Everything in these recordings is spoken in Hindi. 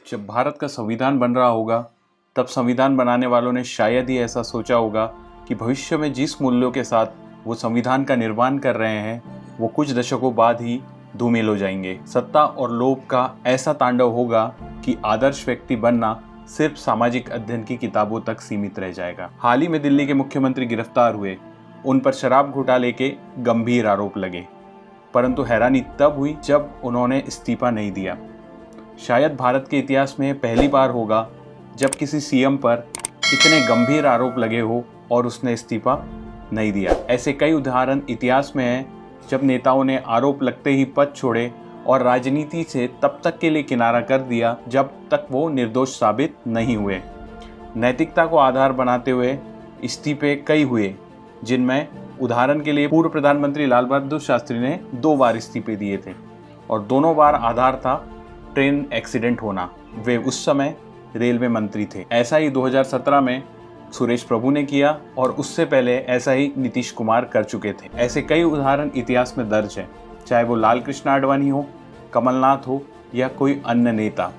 जब भारत का संविधान बन रहा होगा तब संविधान बनाने वालों ने शायद ही ऐसा सोचा होगा कि भविष्य में जिस मूल्यों के साथ वो संविधान का निर्माण कर रहे हैं वो कुछ दशकों बाद ही धूमिल हो जाएंगे। सत्ता और लोभ का ऐसा तांडव होगा कि आदर्श व्यक्ति बनना सिर्फ सामाजिक अध्ययन की किताबों तक सीमित रह जाएगा। हाल ही में दिल्ली के मुख्यमंत्री गिरफ्तार हुए, उन पर शराब घोटाले के गंभीर आरोप लगे, परंतु हैरानी तब हुई जब उन्होंने इस्तीफा नहीं दिया। शायद भारत के इतिहास में पहली बार होगा जब किसी सीएम पर इतने गंभीर आरोप लगे हो और उसने इस्तीफा नहीं दिया। ऐसे कई उदाहरण इतिहास में हैं जब नेताओं ने आरोप लगते ही पद छोड़े और राजनीति से तब तक के लिए किनारा कर दिया जब तक वो निर्दोष साबित नहीं हुए। नैतिकता को आधार बनाते हुए इस्तीफे कई हुए, जिनमें उदाहरण के लिए पूर्व प्रधानमंत्री लाल बहादुर शास्त्री ने 2 बार इस्तीफे दिए थे और दोनों बार आधार था ट्रेन एक्सीडेंट होना। वे उस समय रेलवे मंत्री थे। ऐसा ही 2017 में सुरेश प्रभु ने किया और उससे पहले ऐसा ही नीतीश कुमार कर चुके थे। ऐसे कई उदाहरण इतिहास में दर्ज है, चाहे वो लाल कृष्ण आडवाणी हो, कमलनाथ हो या कोई अन्य नेता।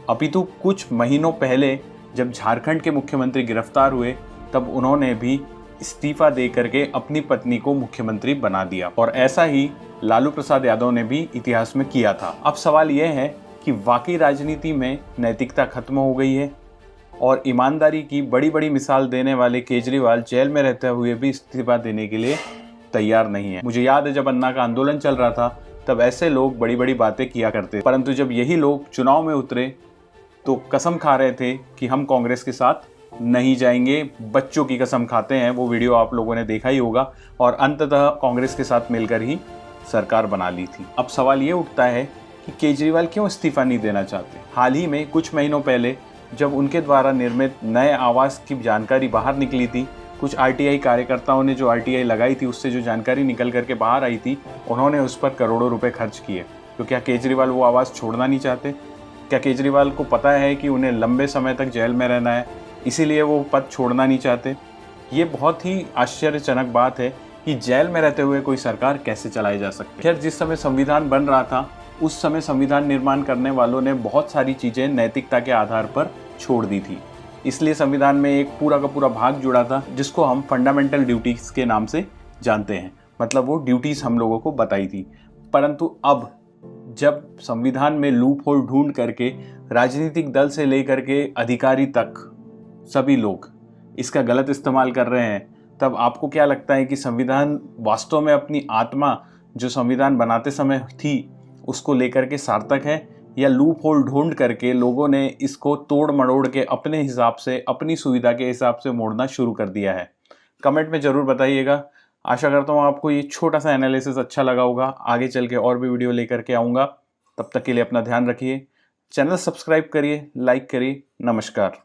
अपितु कुछ महीनों पहले जब झारखंड के मुख्यमंत्री गिरफ्तार हुए तब उन्होंने भी इस्तीफा दे करके अपनी पत्नी को मुख्यमंत्री बना दिया और ऐसा ही लालू प्रसाद यादव ने भी इतिहास में किया था। अब सवाल यह है कि वाकई राजनीति में नैतिकता खत्म हो गई है और ईमानदारी की बड़ी बड़ी मिसाल देने वाले केजरीवाल जेल में रहते हुए भी इस्तीफा देने के लिए तैयार नहीं है। मुझे याद है जब अन्ना का आंदोलन चल रहा था तब ऐसे लोग बड़ी बड़ी बातें किया करते, परंतु जब यही लोग चुनाव में उतरे तो कसम खा रहे थे कि हम कांग्रेस के साथ नहीं जाएंगे। बच्चों की कसम खाते हैं, वो वीडियो आप लोगों ने देखा ही होगा, और अंततः कांग्रेस के साथ मिलकर ही सरकार बना ली थी। अब सवाल ये उठता है कि केजरीवाल क्यों इस्तीफा नहीं देना चाहते। हाल ही में कुछ महीनों पहले जब उनके द्वारा निर्मित नए आवास की जानकारी बाहर निकली थी, कुछ आरटीआई कार्यकर्ताओं ने जो आरटीआई लगाई थी उससे जो जानकारी निकल करके बाहर आई थी, उन्होंने उस पर करोड़ों रुपए खर्च किए। तो क्या केजरीवाल वो आवास छोड़ना नहीं चाहते? क्या केजरीवाल को पता है कि उन्हें लंबे समय तक जेल में रहना है, इसीलिए वो पद छोड़ना नहीं चाहते? ये बहुत ही आश्चर्यजनक बात है कि जेल में रहते हुए कोई सरकार कैसे चलाई जा सकती है। खैर, जिस समय संविधान बन रहा था उस समय संविधान निर्माण करने वालों ने बहुत सारी चीज़ें नैतिकता के आधार पर छोड़ दी थी, इसलिए संविधान में एक पूरा का पूरा भाग जुड़ा था जिसको हम फंडामेंटल ड्यूटीज़ के नाम से जानते हैं। मतलब वो ड्यूटीज़ हम लोगों को बताई थी। परंतु अब जब संविधान में लूप होल ढूंढ करके राजनीतिक दल से लेकर के अधिकारी तक सभी लोग इसका गलत इस्तेमाल कर रहे हैं, तब आपको क्या लगता है कि संविधान वास्तव में अपनी आत्मा जो संविधान बनाते समय थी उसको लेकर के सार्थक है, या लूप होल ढूंढ करके लोगों ने इसको तोड़ मरोड़ के अपने हिसाब से, अपनी सुविधा के हिसाब से मोड़ना शुरू कर दिया है? कमेंट में ज़रूर बताइएगा। आशा करता हूँ आपको ये छोटा सा एनालिसिस अच्छा लगा होगा। आगे चल के और भी वीडियो लेकर के आऊँगा। तब तक के लिए अपना ध्यान रखिए, चैनल सब्सक्राइब करिए, लाइक करिए। नमस्कार।